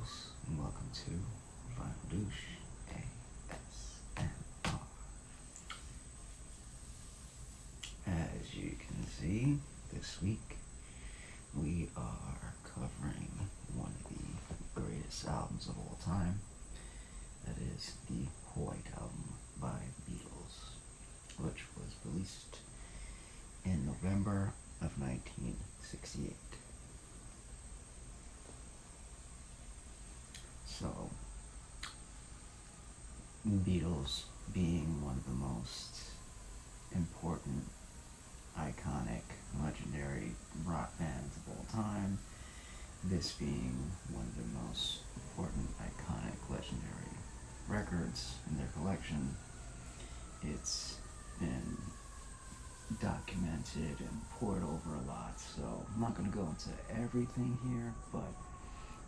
Beatles, and welcome to Vinyl Douche ASMR. As you can see, this week we are covering one of the greatest albums of all time. That is the White Album by Beatles, which was released in November of 1968. So, Beatles being one of the most important, iconic, legendary rock bands of all time, this being one of their most important, iconic, legendary records in their collection. It's been documented and poured over a lot, so I'm not going to go into everything here, but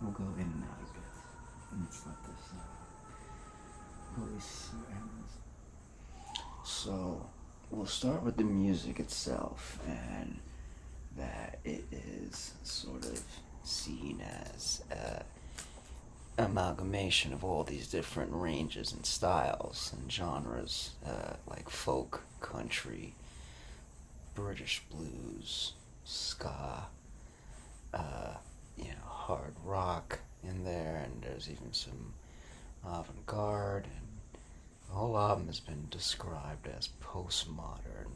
we'll go in and out a bit. Let's let this really see what happens. So we'll start with the music itself, and that it is sort of seen as an amalgamation of all these different ranges and styles and genres, like folk, country, British blues, ska, hard rock in there, and there's even some avant-garde, and the whole album has been described as postmodern.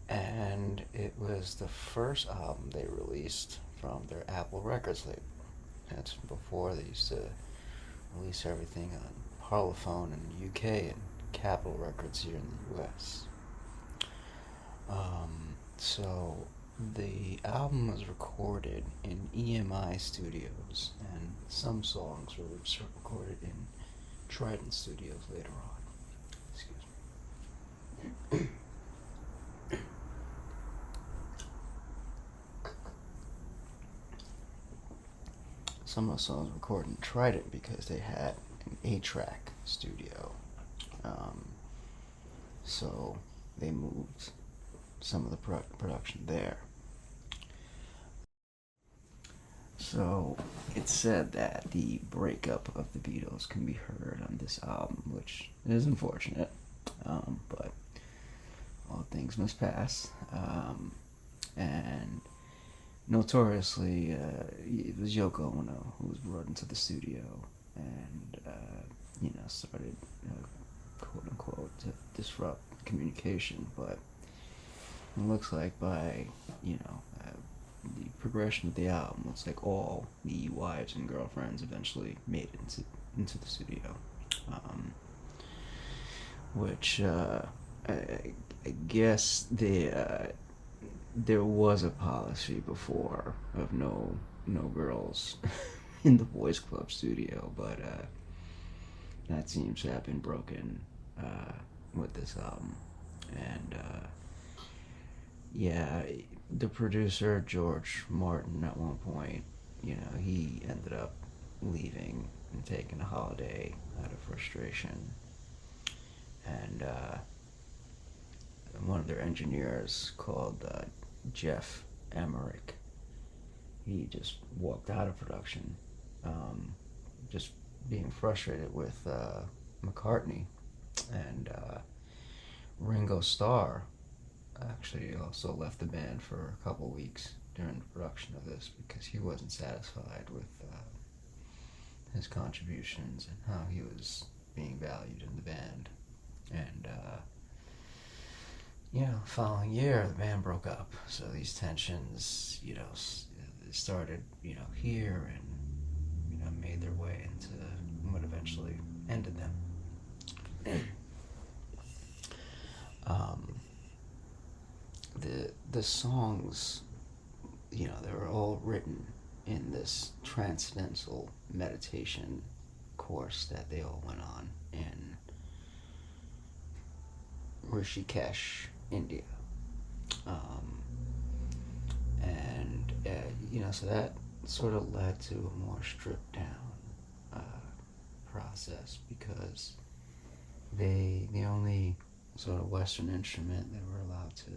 And it was the first album they released from their Apple Records label. That's before they used to release everything on Parlophone in the UK and Capitol Records here in the US. So the album was recorded in EMI Studios, and some songs were recorded in Trident Studios later on. Excuse me. Some of the songs were recorded in Trident because they had an 8-track studio. So they moved some of the production there. So it's said that the breakup of the Beatles can be heard on this album, which is unfortunate, but all things must pass. And notoriously, it was Yoko Ono who was brought into the studio and, started, quote unquote, to disrupt communication, but it looks like by, the progression of the album, looks like all the wives and girlfriends eventually made it into the studio. Which, I guess there was a policy before of no girls in the boys club studio, but that seems to have been broken with this album. And the producer George Martin at one point, he ended up leaving and taking a holiday out of frustration. And one of their engineers called Jeff Emmerich, he just walked out of production, just being frustrated with McCartney. And Ringo Starr actually also left the band for a couple weeks during the production of this because he wasn't satisfied with his contributions and how he was being valued in the band. And following year the band broke up, so these tensions started here, and made their way into what eventually ended them. The songs, they were all written in this transcendental meditation course that they all went on in Rishikesh, India. So that sort of led to a more stripped down process, because the only sort of Western instrument they were allowed to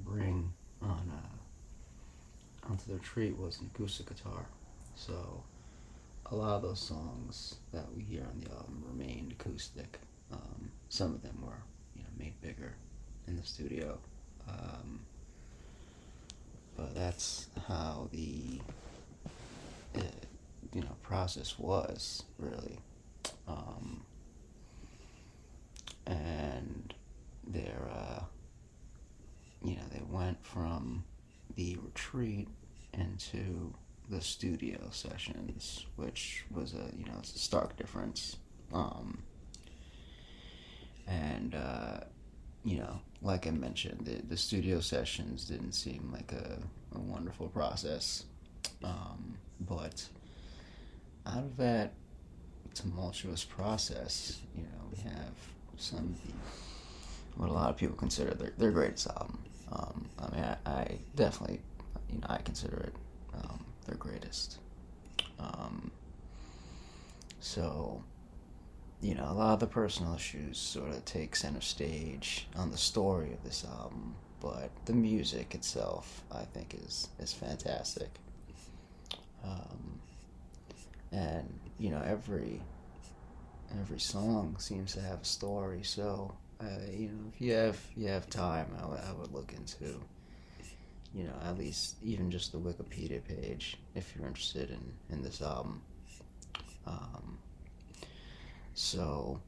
bring onto their retreat was an acoustic guitar. So a lot of those songs that we hear on the album remained acoustic. Some of them were, made bigger in the studio. Um, but that's how the uh, process was really. Um, and they're they went from the retreat into the studio sessions, which was it's a stark difference. And like I mentioned, the studio sessions didn't seem like a wonderful process. But out of that tumultuous process, we have some of the what a lot of people consider their greatest album. I mean, I definitely, I consider it their greatest. Um, so, a lot of the personal issues sort of take center stage on the story of this album, but the music itself, I think, is fantastic. Um, and every song seems to have a story. So, if you have time, I would look into at least even just the Wikipedia page if you're interested in this album. Um, so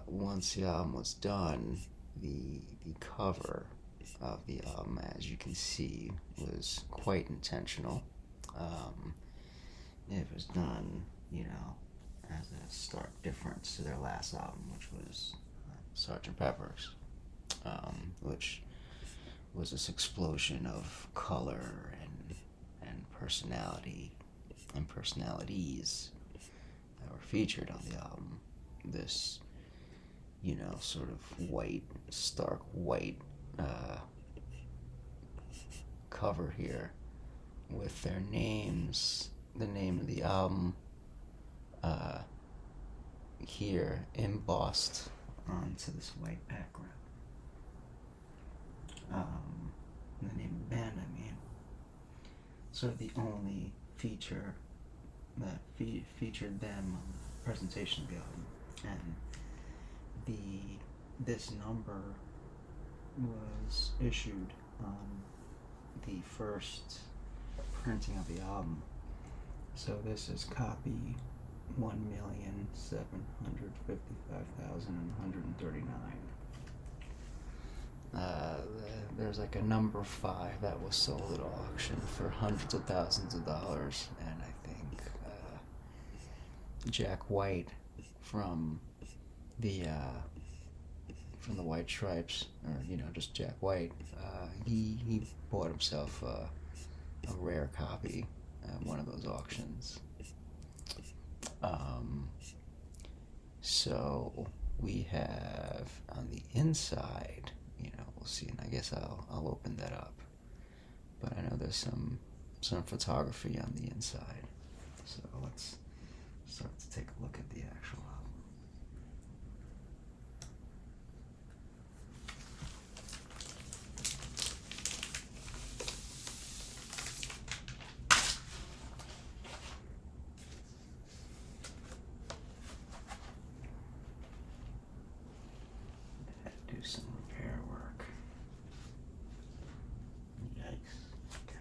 once the album was done, the cover of the album, as you can see, was quite intentional. Um, it was done, as a stark difference to their last album, which was Sgt. Pepper's, which was this explosion of color and personality and personalities that were featured on the album. This, sort of white, stark white cover here with their names, the name of the album here embossed onto this white background. The name of the band, I mean, sort of the only feature that featured them on the presentation of the album, and this number was issued on the first printing of the album. So this is copy 1,755,139. There's like a number 5 that was sold at auction for hundreds of thousands of dollars, and I think Jack White from the White Stripes, or just Jack White, he bought himself a rare copy at one of those auctions. So we have on the inside, we'll see, and I guess I'll open that up. But I know there's some photography on the inside. So let's start to take a look at the actual album. Do some repair work. Yikes. Okay.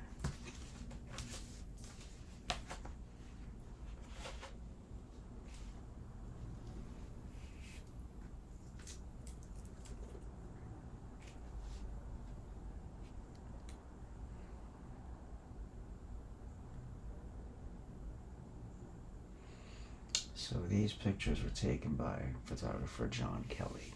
So these pictures were taken by photographer John Kelly.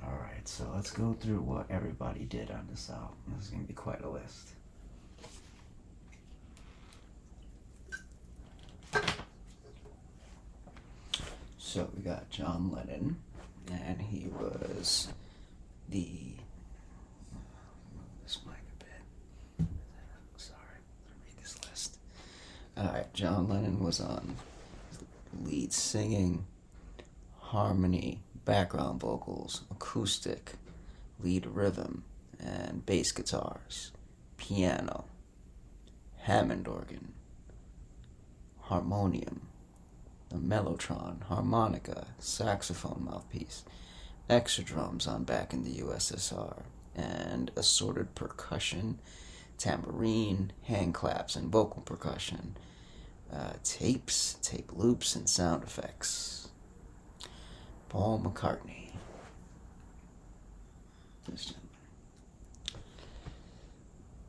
Alright, so let's go through what everybody did on this album. This is going to be quite a list. So we got John Lennon, and he was the... Move this mic a bit. Sorry, let me read this list. Alright, John Lennon was on lead singing, harmony, background vocals, acoustic, lead rhythm, and bass guitars, piano, Hammond organ, harmonium, the mellotron, harmonica, saxophone mouthpiece, extra drums on Back in the USSR, and assorted percussion, tambourine, hand claps, and vocal percussion, tapes, tape loops, and sound effects. Paul McCartney. This gentleman.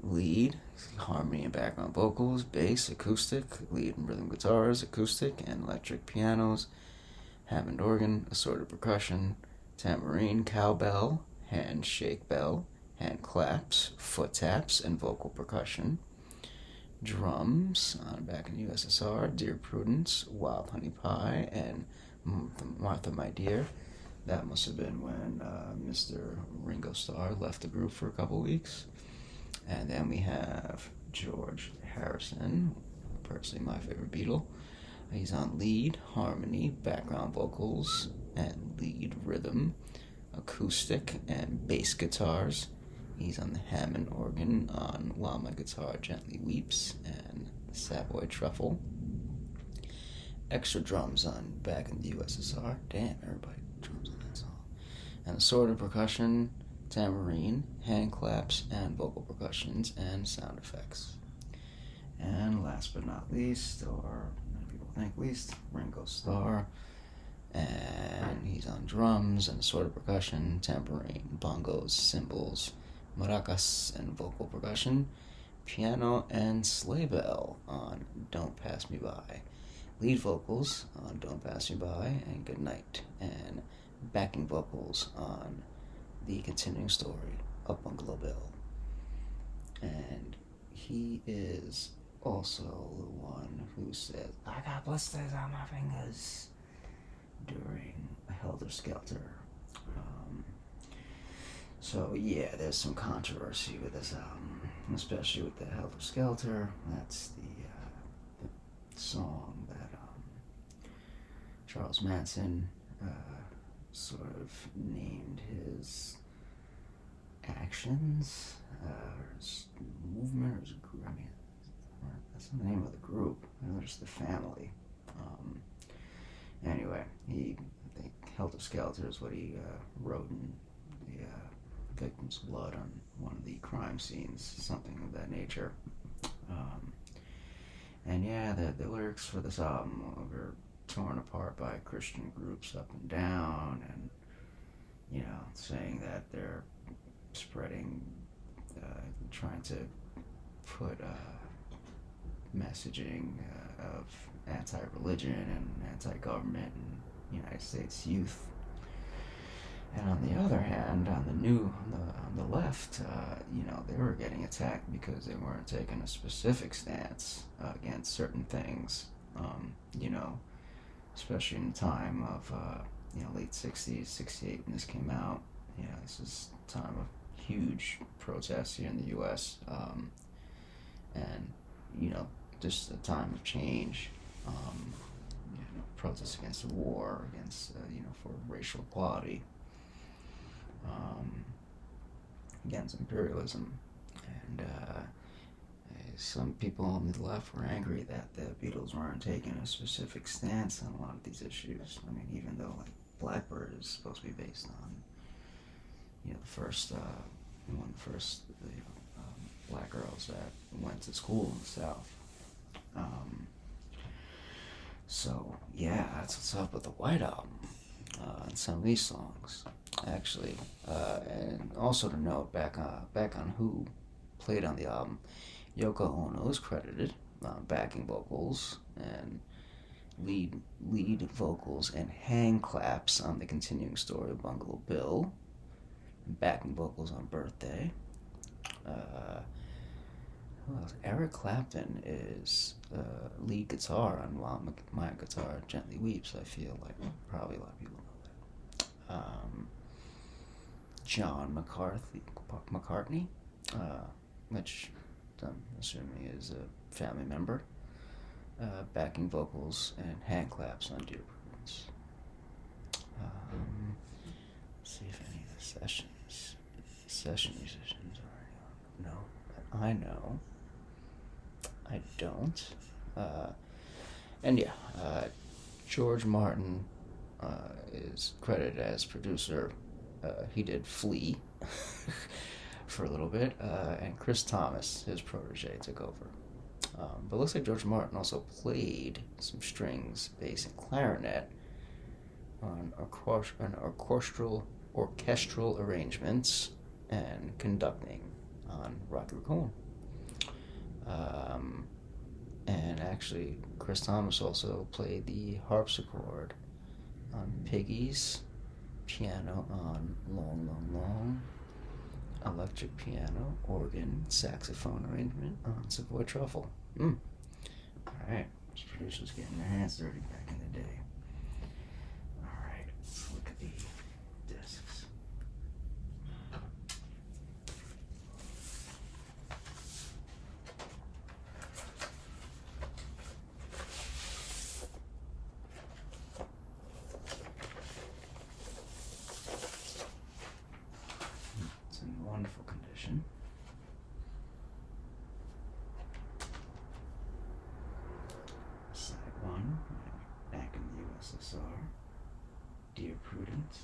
Lead, harmony and background vocals, bass, acoustic, lead and rhythm guitars, acoustic and electric pianos, Hammond organ, assorted percussion, tambourine, cowbell, hand shake bell, hand claps, foot taps, and vocal percussion. Drums on Back in the USSR, Dear Prudence, Wild Honey Pie, and Martha My Dear. That must have been when Mr. Ringo Starr left the group for a couple weeks. And then we have George Harrison, personally my favorite Beatle. He's on lead, harmony, background vocals, and lead rhythm, acoustic, and bass guitars. He's on the Hammond organ on While My Guitar Gently Weeps and the Savoy Truffle. Extra drums on Back in the USSR. Damn, everybody drums on that song. And assorted percussion, tambourine, hand claps, and vocal percussions, and sound effects. And last but not least, or many people think least, Ringo Starr. And he's on drums and assorted percussion, tambourine, bongos, cymbals, maracas, and vocal percussion, piano, and sleigh bell on Don't Pass Me By, lead vocals on Don't Pass Me By and Good Night, and backing vocals on The Continuing Story of Bungalow Bill. And he is also the one who says, I got blisters on my fingers during Helter Skelter. So yeah, there's some controversy with this album, especially with the Helter Skelter. That's the song that Charles Manson sort of named his actions, or his movement, or his group. I mean, that's the name of the group. There's the family. Anyway, I think Helter Skelter is what he wrote in the victim's blood on one of the crime scenes, something of that nature. And yeah, the lyrics for this album were torn apart by Christian groups up and down, and saying that they're spreading, trying to put messaging of anti-religion and anti-government in United States youth. And on the other hand, on the left, they were getting attacked because they weren't taking a specific stance against certain things. Especially in the time of late '60s, '68 when this came out. This is a time of huge protests here in the U.S. And just a time of change. Protests against the war, against for racial equality. Against imperialism, and some people on the left were angry that the Beatles weren't taking a specific stance on a lot of these issues. I mean, even though Blackbird is supposed to be based on the first one of the first black girls that went to school in the South. So yeah, that's what's up with the White Album and some of these songs. Actually, and also to note, back on who played on the album, Yoko Ono is credited backing vocals and lead vocals and hand claps on The Continuing Story of Bungalow Bill, backing vocals on Birthday. Who else? Eric Clapton is lead guitar on While My Guitar Gently Weeps. I feel like probably a lot of people know that. John McCartney, which I'm assuming is a family member. backing vocals and hand claps on Dear Prudence. See if any of the session musicians are no, that I know. I don't. And yeah, George Martin is credited as producer. He did Flea for a little bit, and Chris Thomas, his protege, took over. But it looks like George Martin also played some strings, bass, and clarinet on orchestral arrangements and conducting on Rocky Raccoon. And actually, Chris Thomas also played the harpsichord on Piggy's, piano on Long, Long, Long, electric piano, organ, saxophone arrangement on Savoy Truffle. Alright, these producers getting their hands dirty back in the day. Alright, let's look at the discs. It's in wonderful condition. Side 1, back in the USSR, Dear Prudence,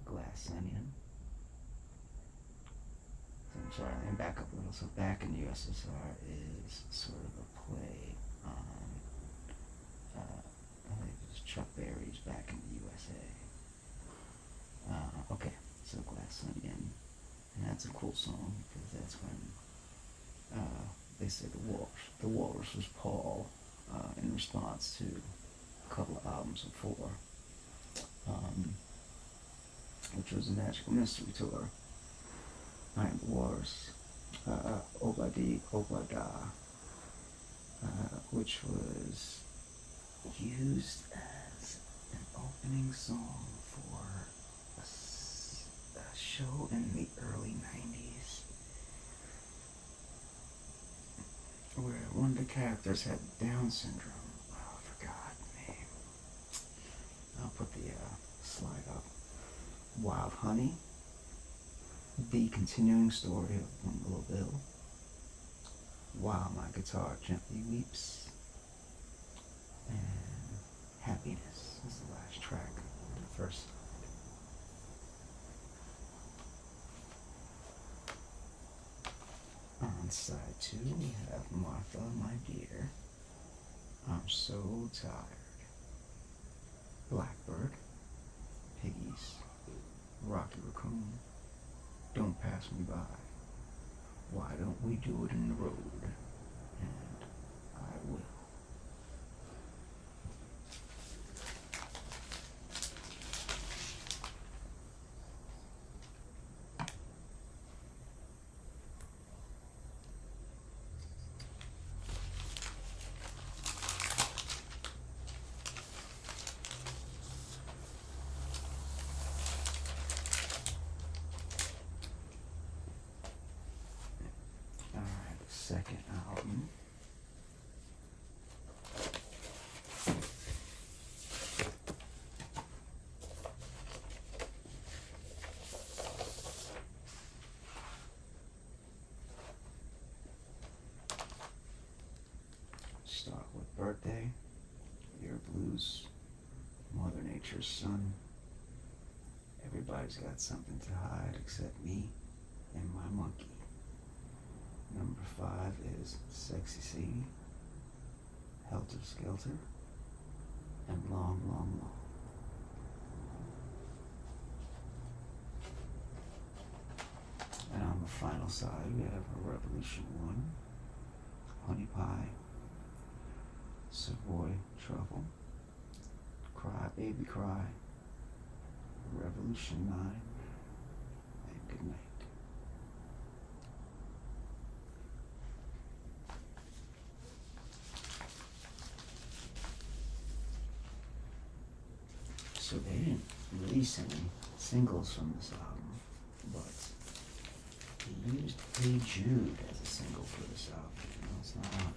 Glass Onion. So I'm sorry, let me back up a little. So Back in the USSR is sort of a play on, I think it was Chuck Berry's Back in the USA. Okay, so Glass Onion, and that's a cool song because that's when they say the walrus was Paul, in response to a couple of albums before, which was a Magical Mystery Tour. I Am the Walrus, Obadi Obada, which was used as an opening song for a show in the early 90s where one of the characters had Down syndrome. Oh, I forgot the name. I'll put the slide up. Wild Honey, the continuing story of Bungalow Bill, While My Guitar Gently Weeps, and Happiness is the last track on the first side. On side 2, we have Martha, My Dear, I'm So Tired, Blackbird, Piggies, Rocky Raccoon, Don't Pass Me By, Why Don't We Do It in the Road, and I Will. Second album. Start with Birthday, Your Blues, Mother Nature's Son, Everybody's Got Something to Hide Except Me and My Monkey. Number 5 is Sexy Sadie, Helter Skelter, and Long, Long, Long. And on the final side, we have a Revolution 1, Honey Pie, Savoy Truffle, Cry Baby Cry, Revolution 9, and Good Night. So they didn't release any singles from this album, but they used Hey Jude as a single for this album. You know, it's not on it.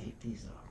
tape these up.